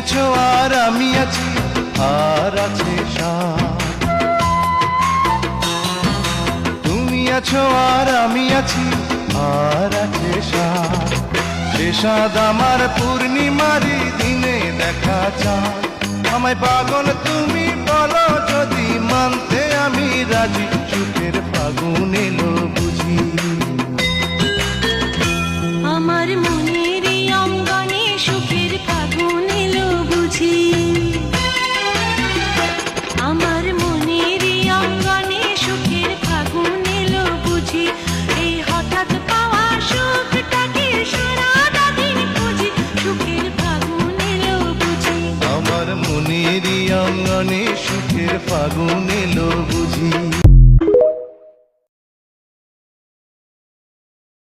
আছো আর আমি আছি, আর আছে সাথ। তুমি আছো আর আমি আছি, আর আছে সাথ। সে সাদ আমার পূর্ণিমারি দিনে দেখা চাঁদ। আমায় পাগল তুমি বলো যদি, মানতে আমি রাজি। সুখের ফাগুন এলো বুঝি। আমার মনের অঙ্গনে সুখের ফাগুন এলো বুঝি। আমার মনের অঙ্গনে সুখের ফাগুন এলো বুঝি। এই হঠাৎ পাওয়া সুখটাকে সারাটা দিন খুঁজি। সুখের ফাগুন এলো বুঝি। আমার মনের অঙ্গনে সুখের ফাগুন এলো বুঝি।